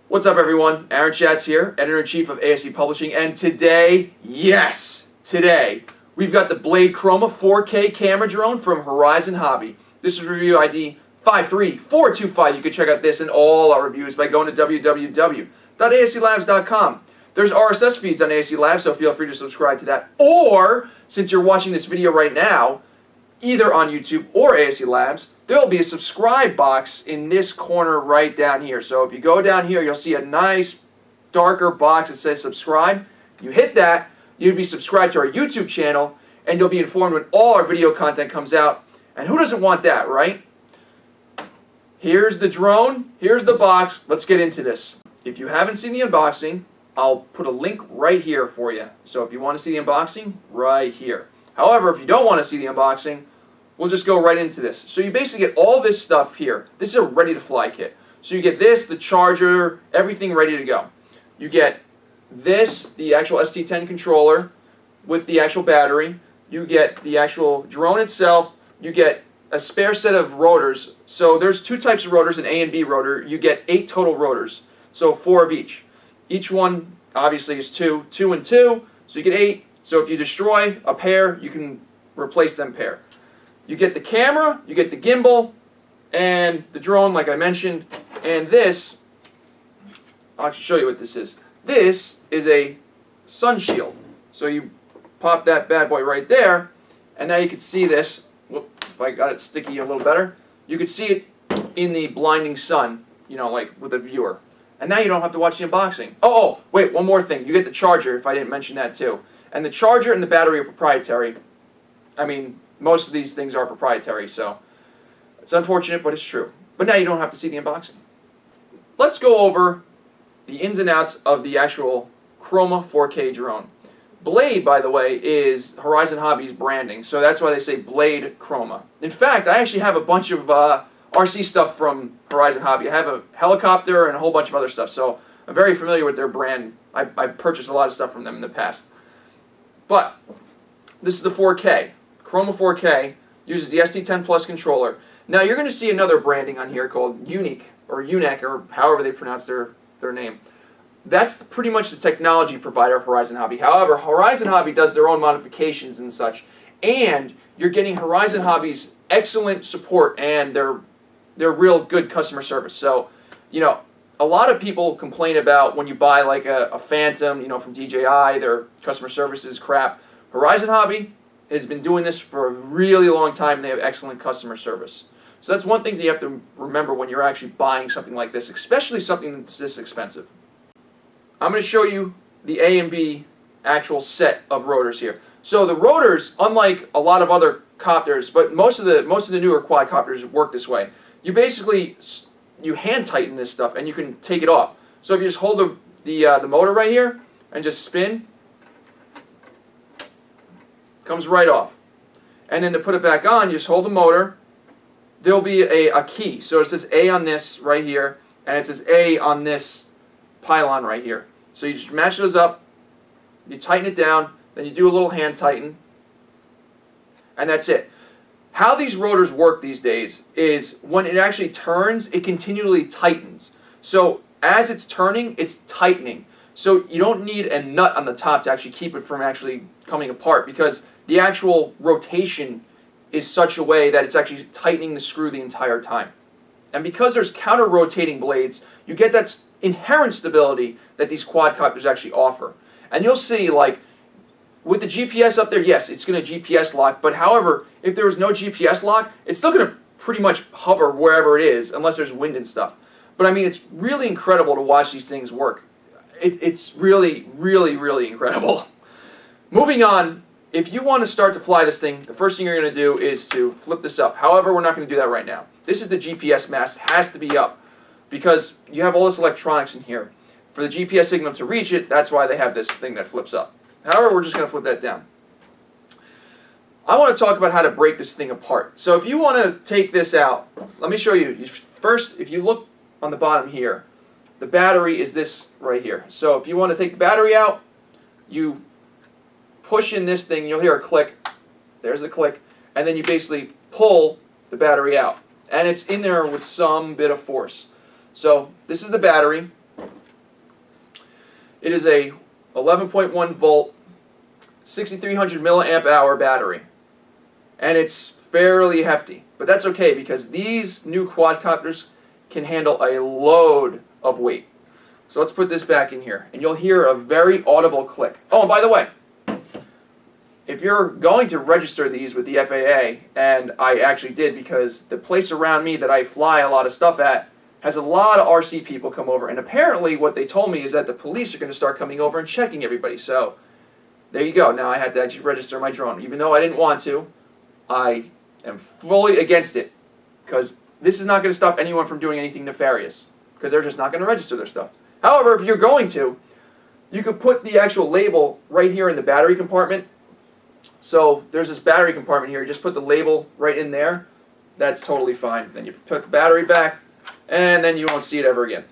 What's up, everyone? Aaron Schatz here, Editor-in-Chief of ASE Publishing, and today, yes, today, we've got the Blade Chroma 4K camera drone from Horizon Hobby. This is review ID 53425. You can check out this and all our reviews by going to www.aselabs.com. There's RSS feeds on ASE Labs, so feel free to subscribe to that. Or, since you're watching this video right now, either on YouTube or ASE Labs, there will be a subscribe box in this corner right down here. So if you go down here, you'll see a nice darker box that says subscribe. You hit that, you'll be subscribed to our YouTube channel, and you'll be informed when all our video content comes out. And who doesn't want that, right? Here's the drone, here's the box. Let's get into this. If you haven't seen the unboxing, I'll put a link right here for you. So if you want to see the unboxing, right here. However, if you don't want to see the unboxing, we'll just go right into this. So you basically get all this stuff here. This is a ready-to-fly kit. So you get this, the charger, everything ready to go. You get this, the actual ST10 controller with the actual battery. You get the actual drone itself. You get a spare set of rotors. So there's two types of rotors, an A and B rotor. You get 8 total rotors, so 4 of each. Each one obviously is 2 and 2, so you get 8. So if you destroy a pair, you can replace them pair. You get the camera, you get the gimbal, and the drone, like I mentioned, and this, I'll actually show you what this is. This is a sun shield. So you pop that bad boy right there, and now you can see this. Whoop, if I got it sticky a little better, you can see it in the blinding sun, you know, like with a viewer. And now you don't have to watch the unboxing. Oh, wait, one more thing. You get the charger, if I didn't mention that too. And the charger and the battery are proprietary. I mean, most of these things are proprietary, so it's unfortunate, but it's true. But now you don't have to see the unboxing. Let's go over the ins and outs of the actual Chroma 4K drone. Blade, by the way, is Horizon Hobby's branding, so that's why they say Blade Chroma. In fact, I actually have a bunch of RC stuff from Horizon Hobby. I have a helicopter and a whole bunch of other stuff, so I'm very familiar with their brand. I've purchased a lot of stuff from them in the past. But this is the 4K. Chroma 4K uses the ST10 Plus controller. Now you're going to see another branding on here called Unique, or UNEC, or however they pronounce their name. That's pretty much the technology provider of Horizon Hobby. However, Horizon Hobby does their own modifications and such, and you're getting Horizon Hobby's excellent support and their real good customer service. So, you know, a lot of people complain about when you buy like a Phantom, you know, from DJI, their customer service is crap. Horizon Hobby has been doing this for a really long time, and they have excellent customer service. So that's one thing that you have to remember when you're actually buying something like this, especially something that's this expensive. I'm going to show you the A and B actual set of rotors here. So the rotors, unlike a lot of other copters, but most of the newer quadcopters work this way. You basically hand tighten this stuff, and you can take it off. So if you just hold the motor right here and just spin, it comes right off. And then to put it back on, you just hold the motor. There'll be a key. So it says A on this right here, and it says A on this pylon right here. So you just match those up, you tighten it down, then you do a little hand tighten, and that's it. How these rotors work these days is when it actually turns, it continually tightens. So as it's turning, it's tightening. So you don't need a nut on the top to actually keep it from actually coming apart, because the actual rotation is such a way that it's actually tightening the screw the entire time. And because there's counter-rotating blades, you get that inherent stability that these quadcopters actually offer. And you'll see, like, with the GPS up there, yes, it's going to GPS lock, but however, if there was no GPS lock, it's still going to pretty much hover wherever it is, unless there's wind and stuff. But I mean, it's really incredible to watch these things work. It's really, really, really incredible. Moving on, if you want to start to fly this thing, the first thing you're going to do is to flip this up. However, we're not going to do that right now. This is the GPS mast. It has to be up because you have all this electronics in here. For the GPS signal to reach it, that's why they have this thing that flips up. However, we're just going to flip that down. I want to talk about how to break this thing apart. So if you want to take this out, let me show you. First, if you look on the bottom here, the battery is this right here. So if you want to take the battery out, you push in this thing, you'll hear a click. There's a click. And then you basically pull the battery out. And it's in there with some bit of force. So this is the battery. It is a 11.1 volt, 6300 milliamp hour battery, and it's fairly hefty. But that's okay because these new quadcopters can handle a load of weight. So let's put this back in here, and you'll hear a very audible click. Oh, and by the way, if you're going to register these with the FAA, and I actually did because the place around me that I fly a lot of stuff at has a lot of RC people come over, and apparently what they told me is that the police are going to start coming over and checking everybody. So there you go. Now I had to actually register my drone. Even though I didn't want to, I am fully against it because this is not going to stop anyone from doing anything nefarious because they're just not going to register their stuff. However, if you're going to, you could put the actual label right here in the battery compartment. So there's this battery compartment here. You just put the label right in there. That's totally fine. Then you put the battery back, and then you won't see it ever again.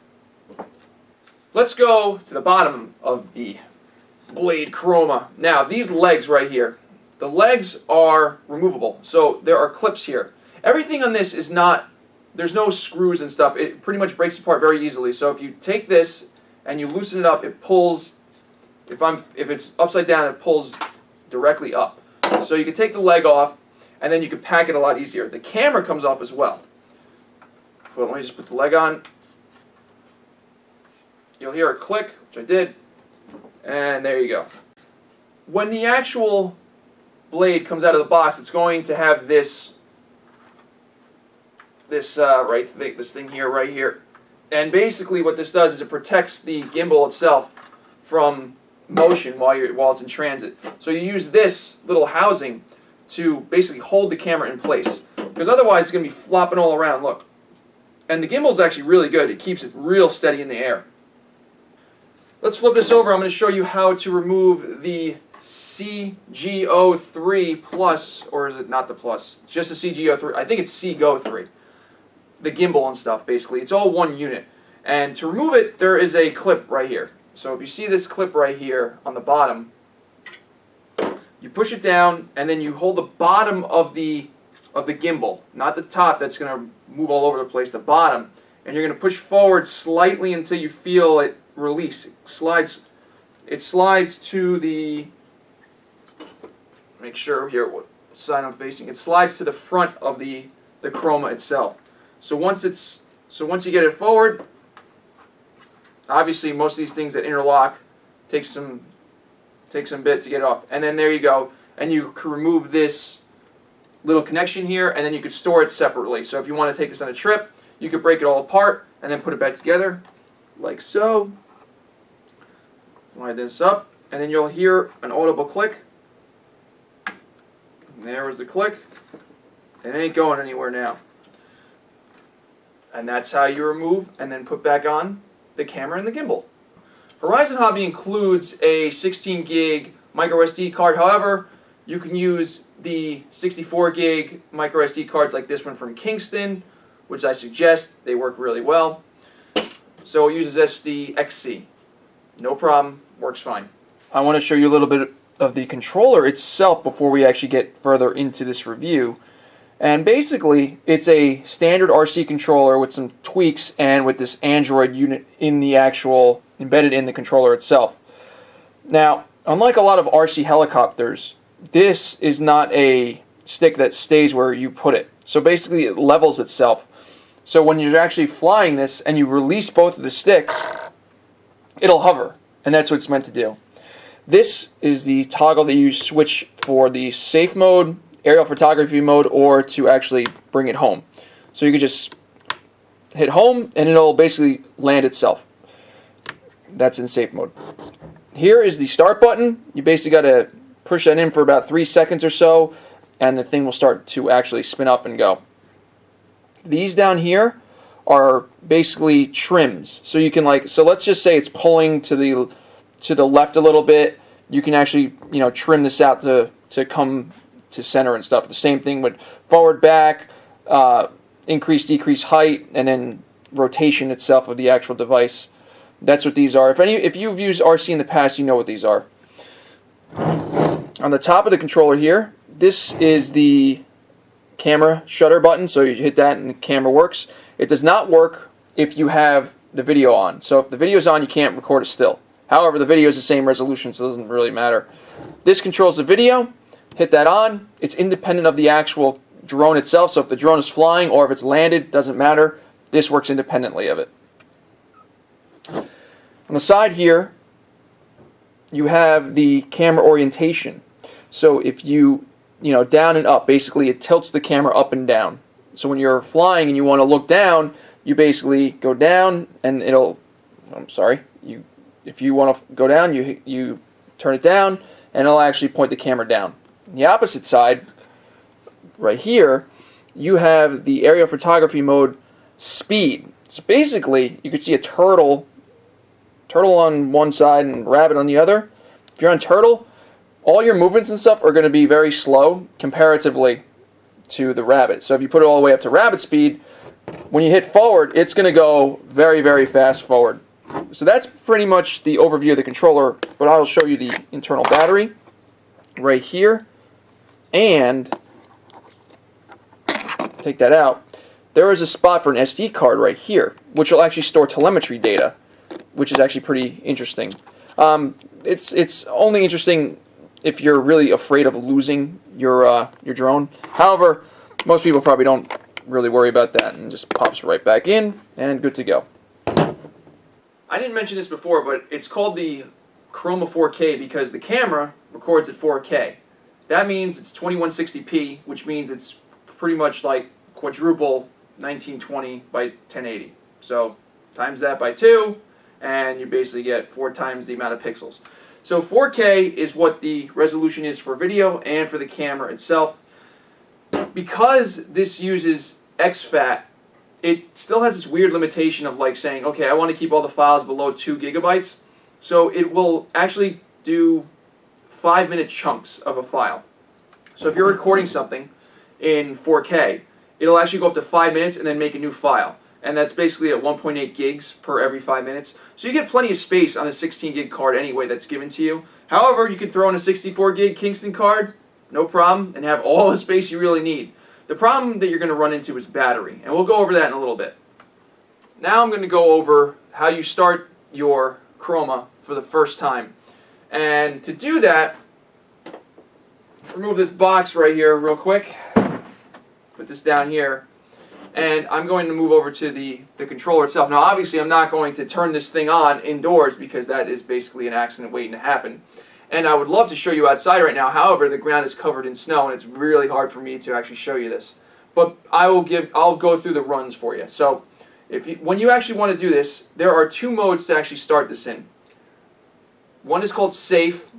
Let's go to the bottom of the Blade Chroma. Now, these legs right here, the legs are removable. So there are clips here. Everything on this is not, there's no screws and stuff. It pretty much breaks apart very easily. So if you take this and you loosen it up, it pulls, if it's upside down, it pulls directly up. So you can take the leg off, and then you can pack it a lot easier. The camera comes off as well. Well, let me just put the leg on. You'll hear a click, which I did, and there you go. When the actual blade comes out of the box, it's going to have this thing here, right here. And basically what this does is it protects the gimbal itself from motion while it's in transit. So you use this little housing to basically hold the camera in place, because otherwise it's going to be flopping all around. Look. And the gimbal is actually really good. It keeps it real steady in the air. Let's flip this over. I'm going to show you how to remove the CGO3 Plus, or is it not the Plus? It's just the CGO3. I think it's CGO3. The gimbal and stuff, basically. It's all one unit. And to remove it, there is a clip right here. So if you see this clip right here on the bottom, you push it down, and then you hold the bottom of the gimbal, not the top that's going to move all over the place, the bottom, and you're going to push forward slightly until you feel it release. It slides to the, make sure here what side I'm facing. It slides to the front of the chroma itself. So once you get it forward, obviously most of these things that interlock take some bit to get it off. And then there you go. And you can remove this little connection here, and then you could store it separately. So if you want to take this on a trip, you could break it all apart and then put it back together, like so. Slide this up, and then you'll hear an audible click. And there was the click. It ain't going anywhere now. And that's how you remove and then put back on the camera and the gimbal. Horizon Hobby includes a 16 gig micro SD card. However, you can use the 64 gig micro SD cards like this one from Kingston, which I suggest. They work really well. So it uses SD-XC. No problem, works fine. I want to show you a little bit of the controller itself before we actually get further into this review. And basically, it's a standard RC controller with some tweaks and with this Android unit in the actual, embedded in the controller itself. Now, unlike a lot of RC helicopters, this is not a stick that stays where you put it. So basically, it levels itself. So when you're actually flying this and you release both of the sticks, it'll hover. And that's what it's meant to do. This is the toggle that you switch for the safe mode, aerial photography mode, or to actually bring it home. So you can just hit home and it'll basically land itself. That's in safe mode. Here is the start button. You basically got to push that in for about 3 seconds or so, and the thing will start to actually spin up and go. These down here are basically trims. So you can so let's just say it's pulling to the left a little bit. You can actually, trim this out to come to center and stuff. The same thing with forward, back, increase, decrease height, and then rotation itself of the actual device. That's what these are. If you've used RC in the past, you know what these are. On the top of the controller here, this is the camera shutter button. So you hit that and the camera works. It does not work if you have the video on. So if the video's on, you can't record it still. However, the video is the same resolution, so it doesn't really matter. This controls the video. Hit that on. It's independent of the actual drone itself, so if the drone is flying or if it's landed, doesn't matter. This works independently of it. On the side here, you have the camera orientation. So if you down and up, basically it tilts the camera up and down. So when you're flying and you want to look down, you basically go down and it'll, if you want to go down, you turn it down and it'll actually point the camera down. On the opposite side, right here, you have the aerial photography mode speed. So basically, you can see a turtle on one side and rabbit on the other. If you're on turtle, all your movements and stuff are going to be very slow comparatively to the rabbit. So if you put it all the way up to rabbit speed, when you hit forward, it's going to go very, very fast forward. So that's pretty much the overview of the controller, but I will show you the internal battery right here. And take that out. There is a spot for an SD card right here, which will actually store telemetry data, which is actually pretty interesting. It's only interesting if you're really afraid of losing your drone. However, most people probably don't really worry about that, and just pops right back in and good to go. I didn't mention this before, but it's called the Chroma 4K because the camera records at 4K. That means it's 2160p, which means it's pretty much like quadruple 1920 by 1080. So times that by 2, and you basically get 4 times the amount of pixels. So 4K is what the resolution is for video and for the camera itself. Because this uses exFAT, it still has this weird limitation of like saying, okay, I want to keep all the files below 2 gigabytes. So it will actually do 5-minute chunks of a file. So if you're recording something in 4K, it'll actually go up to 5 minutes and then make a new file. And that's basically at 1.8 gigs per every 5 minutes. So you get plenty of space on a 16 gig card anyway that's given to you. However, you could throw in a 64 gig Kingston card, no problem, and have all the space you really need. The problem that you're going to run into is battery, and we'll go over that in a little bit. Now I'm going to go over how you start your Chroma for the first time. And to do that, remove this box right here real quick. Put this down here. And I'm going to move over to the controller itself. Now obviously I'm not going to turn this thing on indoors because that is basically an accident waiting to happen. And I would love to show you outside right now. However, the ground is covered in snow and it's really hard for me to actually show you this. But I'll go through the runs for you. So when you actually want to do this, there are 2 modes to actually start this in. One is called safe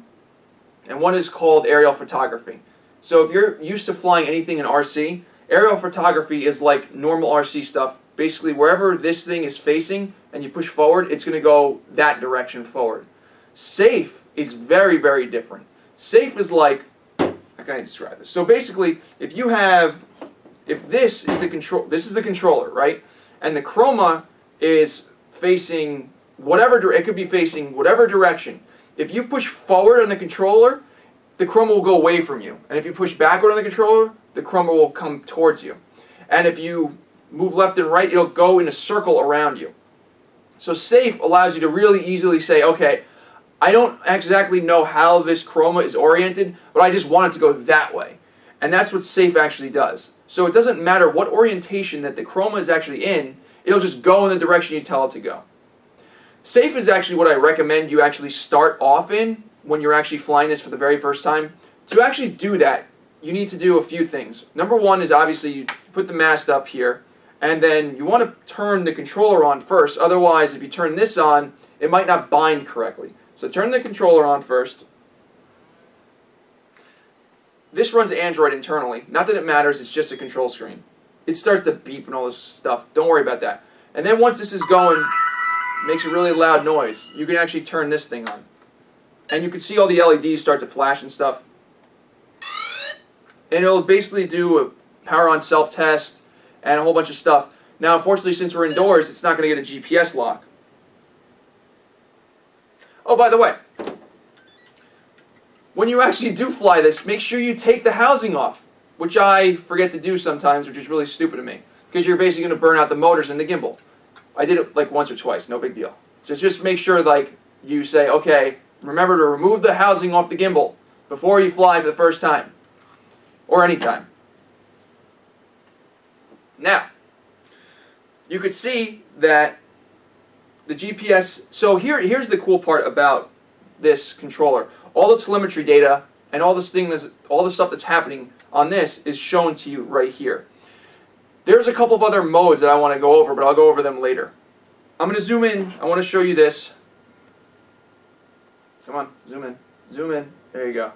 and one is called aerial photography. So if you're used to flying anything in RC, aerial photography is like normal RC stuff. Basically, wherever this thing is facing and you push forward, it's going to go that direction forward. Safe is very, very different. Safe is like, how can I describe this? So basically, if this is the controller, right? And the Chroma is facing whatever, it could be facing whatever direction. If you push forward on the controller, the Chroma will go away from you. And if you push backward on the controller, the Chroma will come towards you. And if you move left and right, it'll go in a circle around you. So safe allows you to really easily say, okay, I don't exactly know how this Chroma is oriented, but I just want it to go that way. And that's what safe actually does. So it doesn't matter what orientation that the Chroma is actually in, it'll just go in the direction you tell it to go. Safe is actually what I recommend you actually start off in when you're actually flying this for the very first time. To actually do that, you need to do a few things. Number one is obviously you put the mast up here, and then you want to turn the controller on first. Otherwise, if you turn this on, it might not bind correctly. So turn the controller on first. This runs Android internally. Not that it matters, it's just a control screen. It starts to beep and all this stuff. Don't worry about that. And then once this is going, it makes a really loud noise. You can actually turn this thing on. And you can see all the LEDs start to flash and stuff. And it'll basically do a power on self-test and a whole bunch of stuff. Now, unfortunately, since we're indoors, it's not going to get a GPS lock. Oh, by the way, when you actually do fly this, make sure you take the housing off, which I forget to do sometimes, which is really stupid of me, because you're basically going to burn out the motors and the gimbal. I did it like once or twice, no big deal. So just make sure like you say, okay, remember to remove the housing off the gimbal before you fly for the first time, or any time. Now, you could see that the GPS, so here's the cool part about this controller. All the telemetry data and all the stuff that's happening on this is shown to you right here. There's a couple of other modes that I want to go over, but I'll go over them later. I'm going to zoom in. I want to show you this. Come on, zoom in. Zoom in. There you go.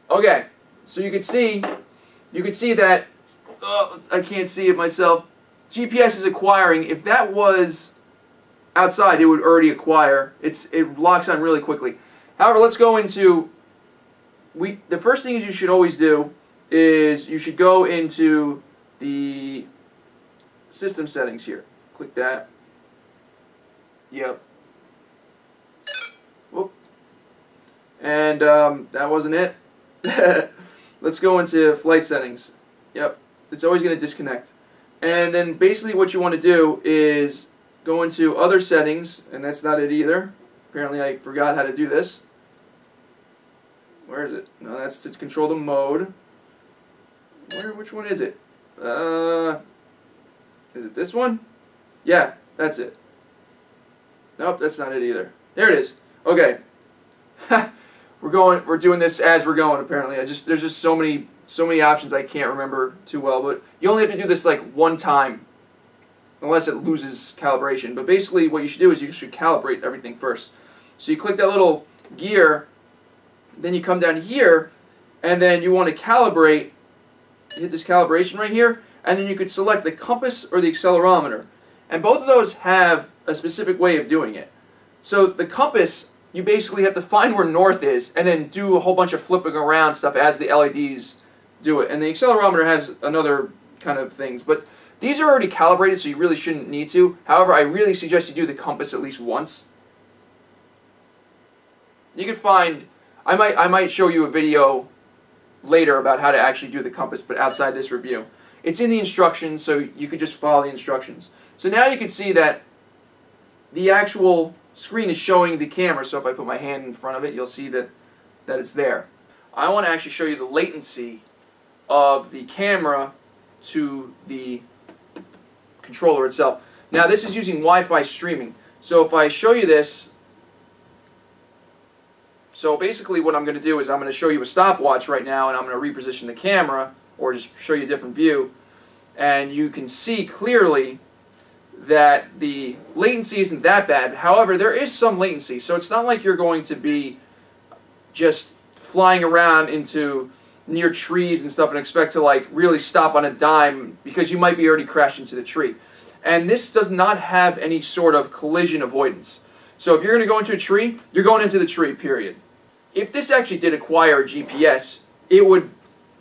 Okay, so you can see that, I can't see it myself. GPS is acquiring. If that was outside, it would already acquire. It locks on really quickly. However, let's go into, the first thing you should always do is you should go into the system settings here. Click that. Yep. Whoop. And that wasn't it. Let's go into flight settings. Yep. It's always going to disconnect. And then basically what you want to do is go into other settings, and that's not it either. Apparently I forgot how to do this. Where is it? No, that's to control the mode. Which one is it? Is it this one? Yeah, that's it. Nope, that's not it either. There it is. Okay. We're doing this as we're going apparently. There's just so many options I can't remember too well, but you only have to do this like one time unless it loses calibration. But basically what you should do is you should calibrate everything first. So you click that little gear, then you come down here, and then you want to calibrate. You hit this calibration right here, and then you could select the compass or the accelerometer. And both of those have a specific way of doing it. So the compass, you basically have to find where north is and then do a whole bunch of flipping around stuff as the LEDs do it. And the accelerometer has another kind of things. But these are already calibrated, so you really shouldn't need to. However, I really suggest you do the compass at least once. You could find, I might show you a video later about how to actually do the compass, but outside this review. It's in the instructions, so you could just follow the instructions. So now you can see that the actual screen is showing the camera, so if I put my hand in front of it, you'll see that it's there. I want to actually show you the latency of the camera to the controller itself. Now this is using Wi-Fi streaming. So if I show you this, so basically what I'm going to do is I'm going to show you a stopwatch right now, and I'm going to reposition the camera, or just show you a different view, and you can see clearly that the latency isn't that bad. However, there is some latency, so it's not like you're going to be just flying around into near trees and stuff and expect to like really stop on a dime, because you might be already crashed into the tree. And this does not have any sort of collision avoidance. So if you're going to go into a tree, you're going into the tree, period. If this actually did acquire a GPS, it would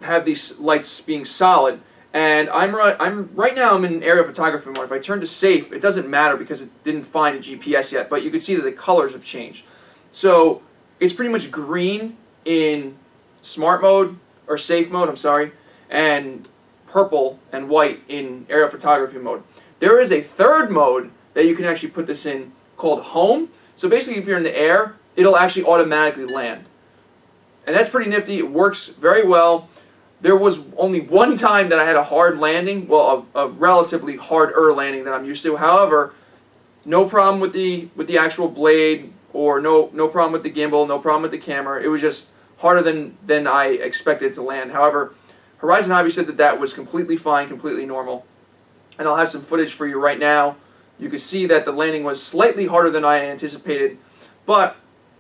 have these lights being solid. And right now I'm in aerial photography mode. If I turn to safe, it doesn't matter because it didn't find a GPS yet, but you can see that the colors have changed. So it's pretty much green in smart mode, or safe mode, I'm sorry, and purple and white in aerial photography mode. There is a third mode that you can actually put this in called home. So basically if you're in the air, it'll actually automatically land. And that's pretty nifty. It works very well. There was only one time that I had a hard landing, well, a relatively harder landing than I'm used to. However, no problem with the actual blade, or no problem with the gimbal, no problem with the camera. It was just harder than I expected to land. However, Horizon Hobby said that was completely fine, completely normal. And I'll have some footage for you right now. You can see that the landing was slightly harder than I anticipated. But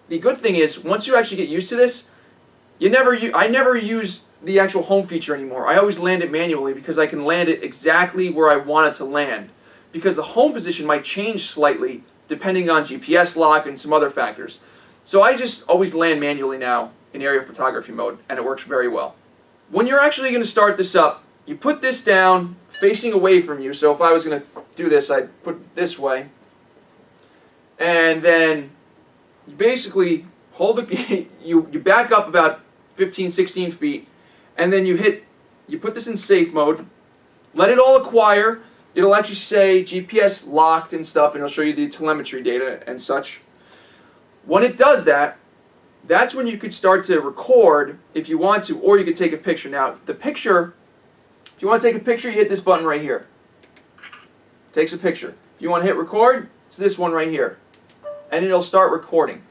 the good thing is, once you actually get used to this, I never use the actual home feature anymore. I always land it manually because I can land it exactly where I want it to land. Because the home position might change slightly depending on GPS lock and some other factors. So I just always land manually now in aerial photography mode, and it works very well. When you're actually going to start this up, you put this down facing away from you. So if I was going to do this, I'd put it this way. And then you basically hold it, you back up about 15, 16 feet, and then you put this in safe mode, let it all acquire. it'll actually say GPS locked and stuff, and it'll show you the telemetry data and such. When it does that, that's when you could start to record if you want to, or you could take a picture. Now, the picture, if you want to take a picture, you hit this button right here. Takes a picture. If you want to hit record, it's this one right here. And it'll start recording.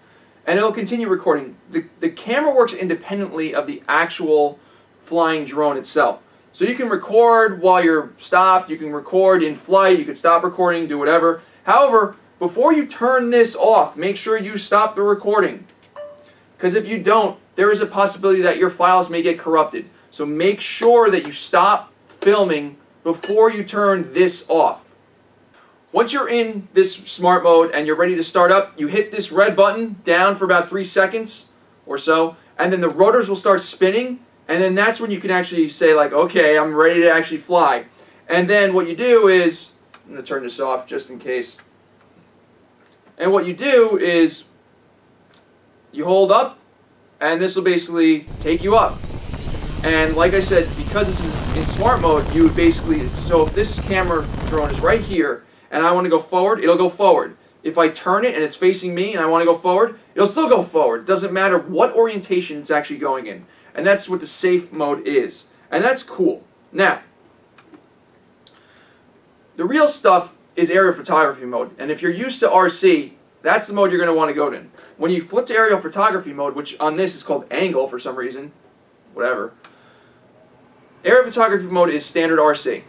And it'll continue recording. The camera works independently of the actual flying drone itself. So you can record while you're stopped, you can record in flight, you can stop recording, do whatever. However, before you turn this off, make sure you stop the recording. Because if you don't, there is a possibility that your files may get corrupted. So make sure that you stop filming before you turn this off. Once you're in this smart mode and you're ready to start up, you hit this red button down for about 3 seconds or so, and then the rotors will start spinning, and then that's when you can actually say like, okay, I'm ready to actually fly. And then what you do is, I'm going to turn this off just in case. And what you do is you hold up, and this will basically take you up. And like I said, because this is in smart mode, you would basically, so if this camera drone is right here, and I want to go forward, it'll go forward. If I turn it and it's facing me and I want to go forward, it'll still go forward. It doesn't matter what orientation it's actually going in. And that's what the safe mode is. And that's cool. Now, the real stuff is aerial photography mode. And if you're used to RC, that's the mode you're going to want to go in. When you flip to aerial photography mode, which on this is called angle for some reason, whatever, aerial photography mode is standard RC.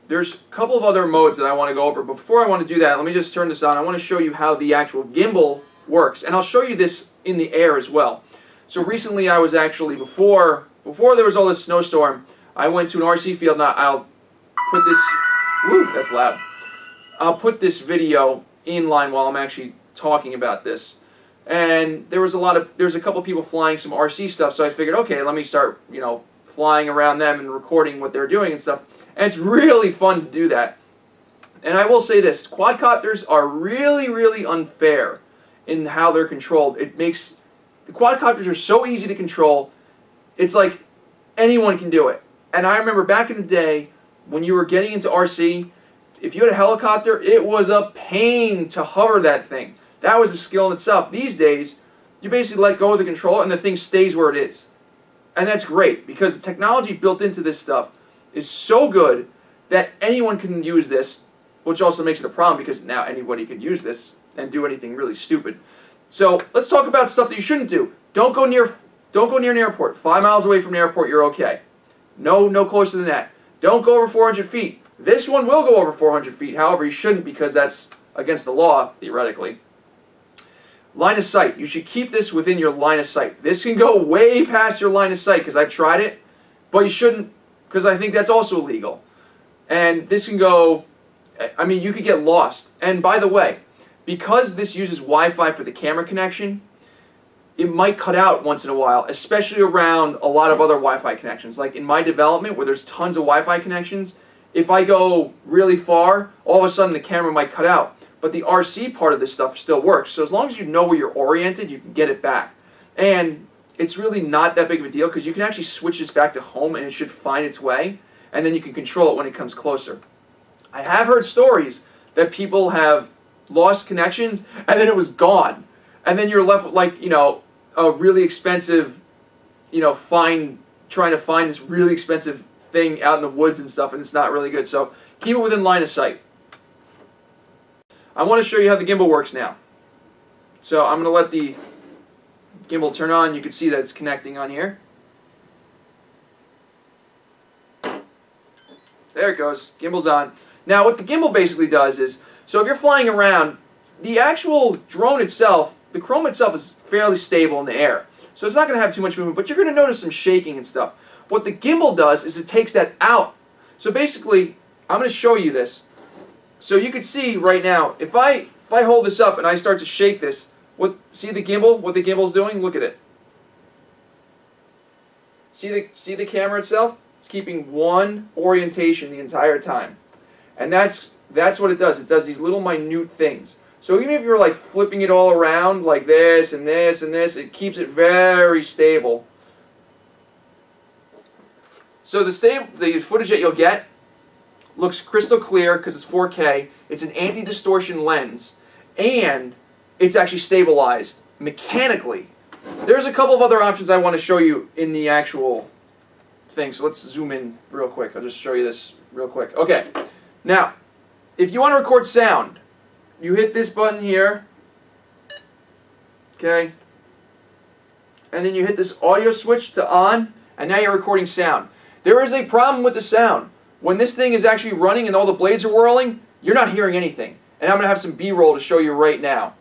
There's a couple of other modes that I want to go over, but before I want to do that, let me just turn this on. I want to show you how the actual gimbal works, and I'll show you this in the air as well. So recently I was actually, before there was all this snowstorm, I went to an RC field. Now I'll put this, woo, that's loud. I'll put this video in line while I'm actually talking about this. And there's a couple people flying some RC stuff, so I figured, okay, let me start, flying around them and recording what they're doing and stuff. And it's really fun to do that. And I will say this, quadcopters are really, really unfair in how they're controlled. The quadcopters are so easy to control, it's like anyone can do it. And I remember back in the day, when you were getting into RC, if you had a helicopter, it was a pain to hover that thing. That was a skill in itself. These days, you basically let go of the control and the thing stays where it is. And that's great, because the technology built into this stuff is so good that anyone can use this, which also makes it a problem because now anybody can use this and do anything really stupid. So let's talk about stuff that you shouldn't do. Don't go near an airport. 5 miles away from an airport, you're okay. No closer than that. Don't go over 400 feet. This one will go over 400 feet. However, you shouldn't, because that's against the law, theoretically. Line of sight. You should keep this within your line of sight. This can go way past your line of sight, because I've tried it, but you shouldn't, because I think that's also illegal. And this can go, I mean, you could get lost. And by the way, because this uses Wi-Fi for the camera connection, it might cut out once in a while, especially around a lot of other Wi-Fi connections. Like in my development, where there's tons of Wi-Fi connections, if I go really far, all of a sudden the camera might cut out. But the RC part of this stuff still works. So as long as you know where you're oriented, you can get it back. And it's really not that big of a deal, because you can actually switch this back to home and it should find its way. And then you can control it when it comes closer. I have heard stories that people have lost connections and then it was gone. And then you're left with, like, a really expensive, trying to find this really expensive thing out in the woods and stuff, and it's not really good. So keep it within line of sight. I want to show you how the gimbal works now. So I'm going to let the gimbal turn on. You can see that it's connecting on here. There it goes. Gimbal's on. Now what the gimbal basically does is, so if you're flying around, the actual drone itself, the Chroma itself, is fairly stable in the air. So it's not going to have too much movement, but you're going to notice some shaking and stuff. What the gimbal does is it takes that out. So basically, I'm going to show you this. So you can see right now, if I hold this up and I start to shake this, see the gimbal, what the gimbal's doing? Look at it. See the camera itself? It's keeping one orientation the entire time. And that's what it does. It does these little minute things. So even if you're like flipping it all around like this and this and this, it keeps it very stable. So the footage that you'll get looks crystal clear because it's 4K. It's an anti-distortion lens, and it's actually stabilized mechanically. There's a couple of other options I want to show you in the actual thing, so let's zoom in real quick. I'll just show you this real quick. Okay, now, if you want to record sound, you hit this button here, okay, and then you hit this audio switch to on, and now you're recording sound. There is a problem with the sound. When this thing is actually running and all the blades are whirling, you're not hearing anything. And I'm going to have some B-roll to show you right now.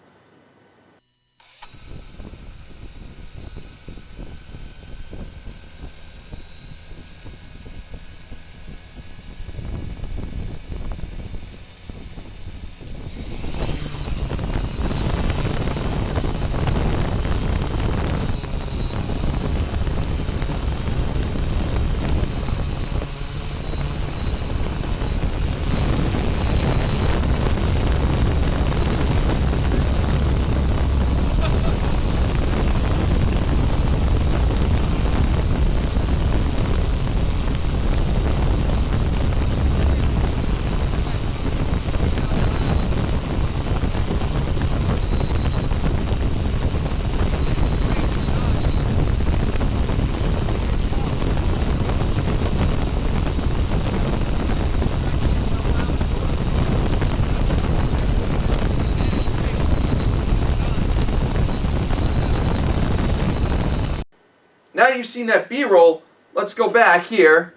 Now that you've seen that B-roll, let's go back here,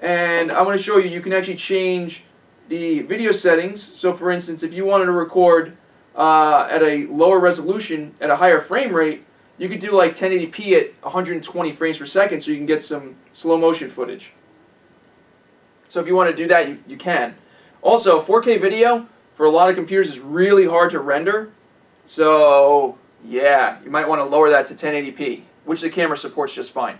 and I want to show you, you can actually change the video settings. So for instance, if you wanted to record at a lower resolution at a higher frame rate, you could do like 1080p at 120 frames per second so you can get some slow motion footage. So if you want to do that, you can. Also, 4K video for a lot of computers is really hard to render. So yeah, you might want to lower that to 1080p, which the camera supports just fine.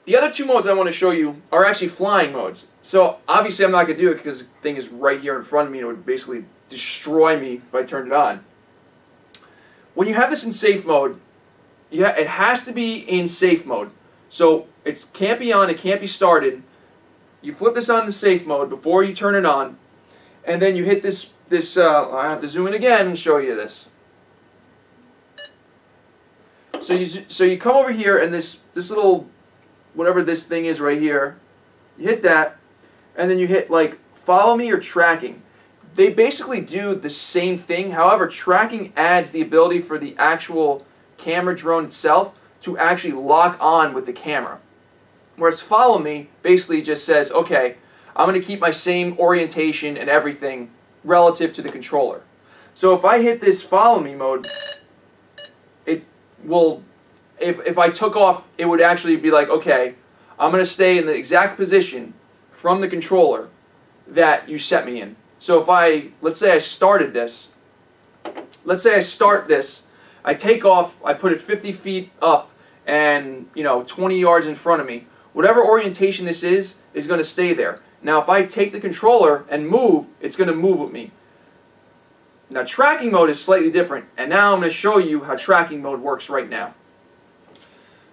The other two modes I want to show you are actually flying modes. So obviously I'm not going to do it because the thing is right here in front of me and it would basically destroy me if I turned it on. When you have this in safe mode, it has to be in safe mode. So it can't be on, it can't be started. You flip this on to safe mode before you turn it on, and then you hit this, I have to zoom in again and show you this. So you come over here and this little, whatever this thing is right here, you hit that, and then you hit like follow me or tracking. They basically do the same thing, however tracking adds the ability for the actual camera drone itself to actually lock on with the camera. Whereas follow me basically just says, okay, I'm going to keep my same orientation and everything relative to the controller. So if I hit this follow me mode, it will, if I took off, it would actually be like, okay, I'm going to stay in the exact position from the controller that you set me in. So if let's say I started this, let's say I start this, I take off, I put it 50 feet up and 20 yards in front of me. Whatever orientation this is going to stay there. Now if I take the controller and move, it's going to move with me. Now tracking mode is slightly different, and now I'm going to show you how tracking mode works right now.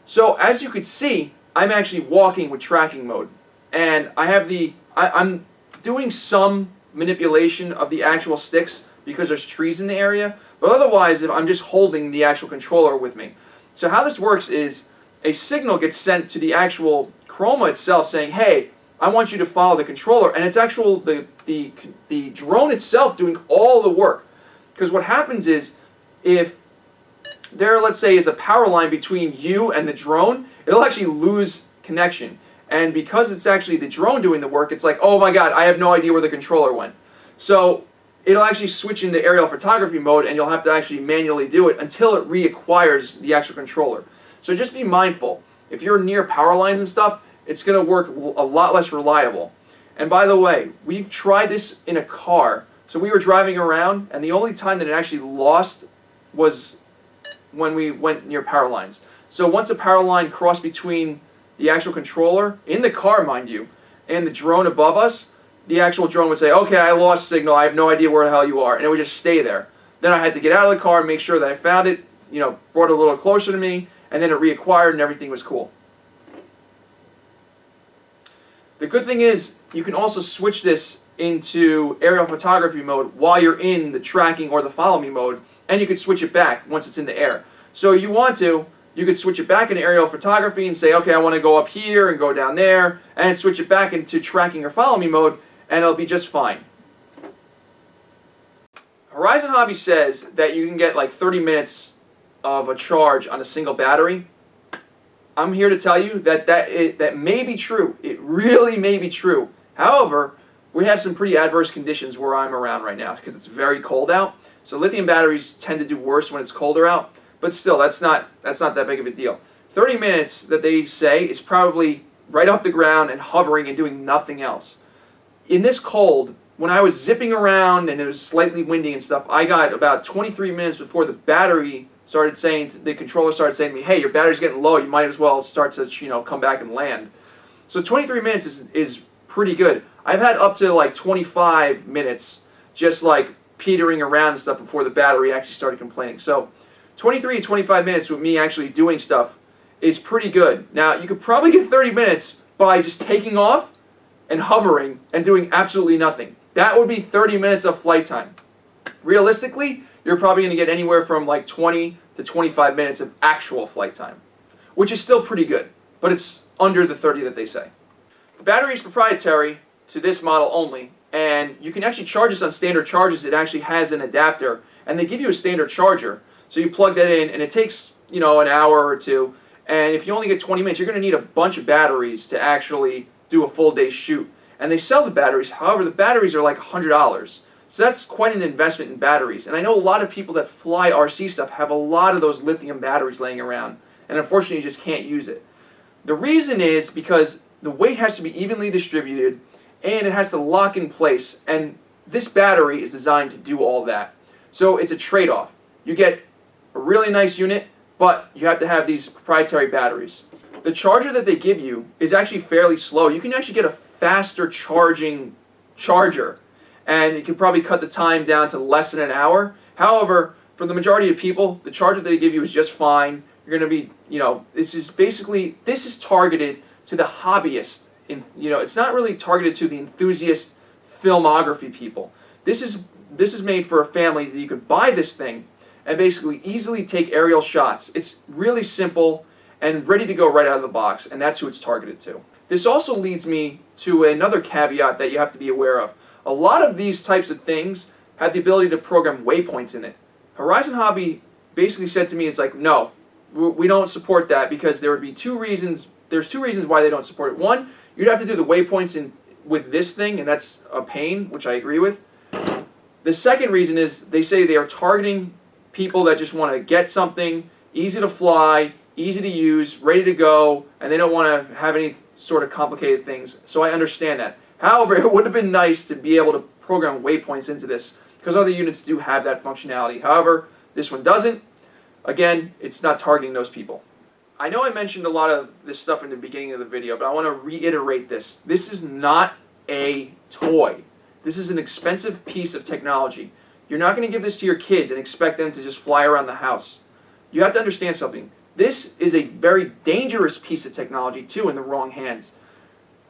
So as you can see, I'm actually walking with tracking mode, and I have I'm doing some manipulation of the actual sticks because there's trees in the area, but otherwise I'm just holding the actual controller with me. So how this works is a signal gets sent to the actual Chroma itself saying, hey, I want you to follow the controller, and it's the drone itself doing all the work. Because what happens is, if there, let's say, is a power line between you and the drone, it'll actually lose connection. And because it's actually the drone doing the work, it's like, oh my god, I have no idea where the controller went. So it'll actually switch into aerial photography mode, and you'll have to actually manually do it until it reacquires the actual controller. So just be mindful. If you're near power lines and stuff, it's going to work a lot less reliable. And by the way, we've tried this in a car. So we were driving around, and the only time that it actually lost was when we went near power lines. So once a power line crossed between the actual controller, in the car mind you, and the drone above us, the actual drone would say, okay, I lost signal, I have no idea where the hell you are, and it would just stay there. Then I had to get out of the car and make sure that I found it, brought it a little closer to me, and then it reacquired and everything was cool. The good thing is you can also switch this into aerial photography mode while you're in the tracking or the follow me mode, and you can switch it back once it's in the air. So you want to, you could switch it back into aerial photography and say, okay, I want to go up here and go down there, and switch it back into tracking or follow me mode, and it'll be just fine. Horizon Hobby says that you can get like 30 minutes of a charge on a single battery. I'm here to tell you that that may be true. It really may be true. However, we have some pretty adverse conditions where I'm around right now because it's very cold out. So lithium batteries tend to do worse when it's colder out. But still, that's not that big of a deal. 30 minutes that they say is probably right off the ground and hovering and doing nothing else. In this cold, when I was zipping around and it was slightly windy and stuff, I got about 23 minutes before the battery started saying, the controller started saying to me, hey, your battery's getting low, you might as well start to, come back and land. So 23 minutes is pretty good. I've had up to like 25 minutes just like petering around and stuff before the battery actually started complaining. So 23 to 25 minutes with me actually doing stuff is pretty good. Now, you could probably get 30 minutes by just taking off and hovering and doing absolutely nothing. That would be 30 minutes of flight time. Realistically, you're probably going to get anywhere from like 20 to 25 minutes of actual flight time, which is still pretty good, but it's under the 30 that they say. The battery is proprietary to this model only, and you can actually charge this on standard charges. It actually has an adapter, and they give you a standard charger. So you plug that in, and it takes, an hour or two, and if you only get 20 minutes, you're going to need a bunch of batteries to actually do a full day shoot. And they sell the batteries, however, the batteries are like $100. So that's quite an investment in batteries. And I know a lot of people that fly RC stuff have a lot of those lithium batteries laying around, and unfortunately you just can't use it. The reason is because the weight has to be evenly distributed, and it has to lock in place, and this battery is designed to do all that. So it's a trade-off. You get a really nice unit, but you have to have these proprietary batteries. The charger that they give you is actually fairly slow. You can actually get a faster charging charger, and it can probably cut the time down to less than an hour. However, for the majority of people, the charger that they give you is just fine. You're going to be, this is targeted to the hobbyist. It's not really targeted to the enthusiast filmography people. This is made for a family that you could buy this thing and basically easily take aerial shots. It's really simple and ready to go right out of the box, and that's who it's targeted to. This also leads me to another caveat that you have to be aware of. A lot of these types of things have the ability to program waypoints in it. Horizon Hobby basically said to me, it's like, no, we don't support that because there would be two reasons. There's two reasons why they don't support it. One, you'd have to do the waypoints with this thing, and that's a pain, which I agree with. The second reason is they say they are targeting people that just want to get something easy to fly, easy to use, ready to go, and they don't want to have any sort of complicated things. So I understand that. However, it would have been nice to be able to program waypoints into this because other units do have that functionality. However, this one doesn't. Again, it's not targeting those people. I know I mentioned a lot of this stuff in the beginning of the video, but I want to reiterate this. This is not a toy. This is an expensive piece of technology. You're not going to give this to your kids and expect them to just fly around the house. You have to understand something. This is a very dangerous piece of technology, too, in the wrong hands.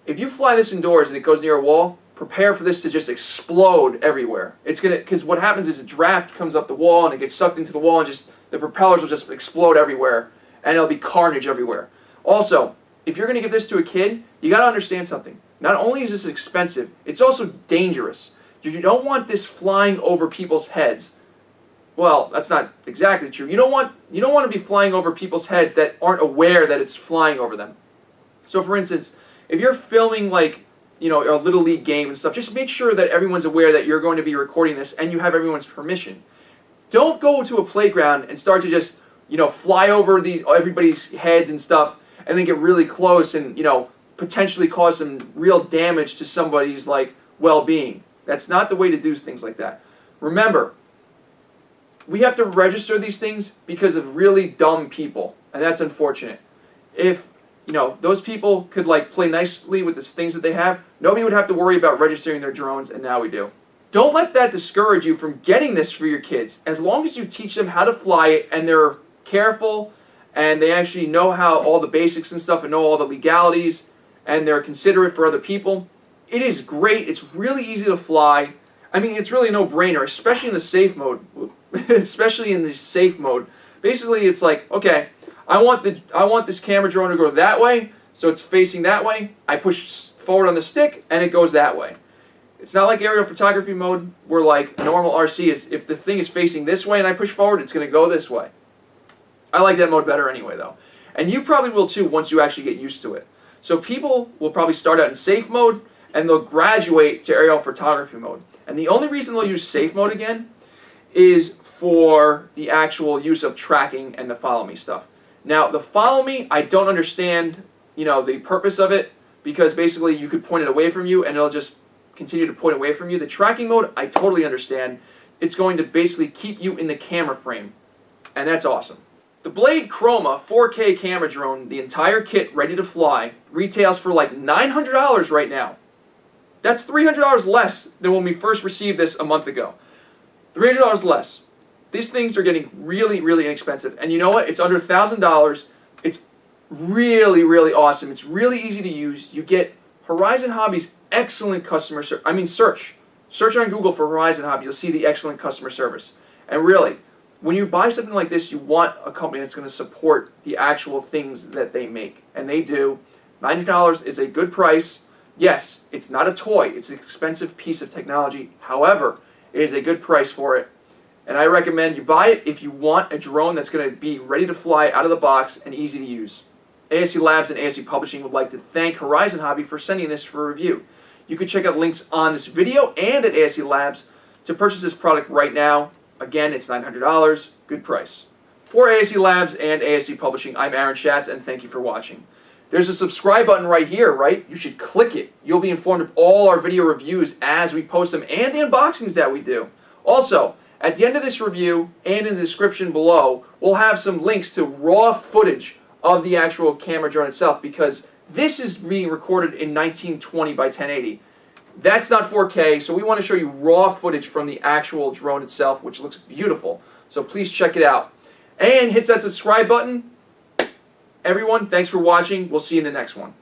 If you fly this indoors and it goes near a wall, prepare for this to just explode everywhere. Because what happens is a draft comes up the wall and it gets sucked into the wall and the propellers will just explode everywhere and it'll be carnage everywhere. Also, if you're going to give this to a kid, you got to understand something. Not only is this expensive, it's also dangerous. You don't want this flying over people's heads. Well, that's not exactly true. You don't want to be flying over people's heads that aren't aware that it's flying over them. So for instance, if you're filming like, a Little League game and stuff, just make sure that everyone's aware that you're going to be recording this and you have everyone's permission. Don't go to a playground and start to just, fly over everybody's heads and stuff and then get really close and, potentially cause some real damage to somebody's well-being. That's not the way to do things like that. Remember, we have to register these things because of really dumb people, and that's unfortunate. If those people could play nicely with the things that they have, nobody would have to worry about registering their drones, and now we do. Don't let that discourage you from getting this for your kids. As long as you teach them how to fly it and they're careful and they actually know how all the basics and stuff and know all the legalities, and they're considerate for other people. It is great. It's really easy to fly. I mean, it's really a no-brainer, especially in the safe mode. Especially in the safe mode. Basically, it's like, okay, I want this camera drone to go that way, so it's facing that way. I push forward on the stick, and it goes that way. It's not like aerial photography mode, where like a normal RC is, if the thing is facing this way and I push forward, it's going to go this way. I like that mode better anyway, though. And you probably will too once you actually get used to it. So people will probably start out in safe mode, and they'll graduate to aerial photography mode. And the only reason they'll use safe mode again is for the actual use of tracking and the follow me stuff. Now, the follow me, I don't understand, the purpose of it, because basically you could point it away from you and it'll just continue to point away from you. The tracking mode, I totally understand. It's going to basically keep you in the camera frame, and that's awesome. The Blade Chroma 4K camera drone, the entire kit ready to fly, retails for like $900 right now. That's $300 less than when we first received this a month ago. $300 less. These things are getting really, really inexpensive. And you know what? It's under $1,000. It's really, really awesome. It's really easy to use. You get Horizon Hobby's excellent customer service. I mean, search on Google for Horizon Hobby. You'll see the excellent customer service. And really, when you buy something like this, you want a company that's going to support the actual things that they make. And they do. $90 is a good price. Yes, it's not a toy. It's an expensive piece of technology. However, it is a good price for it. And I recommend you buy it if you want a drone that's going to be ready to fly out of the box and easy to use. ASE Labs and ASE Publishing would like to thank Horizon Hobby for sending this for review. You can check out links on this video and at ASE Labs to purchase this product right now. Again, it's $900. Good price. For ASE Labs and ASE Publishing, I'm Aaron Schatz, and thank you for watching. There's a subscribe button right here, right? You should click it. You'll be informed of all our video reviews as we post them and the unboxings that we do. Also, at the end of this review and in the description below, we'll have some links to raw footage of the actual camera drone itself, because this is being recorded in 1920 by 1080. That's not 4K, so we want to show you raw footage from the actual drone itself, which looks beautiful. So please check it out. And hit that subscribe button. Everyone, thanks for watching. We'll see you in the next one.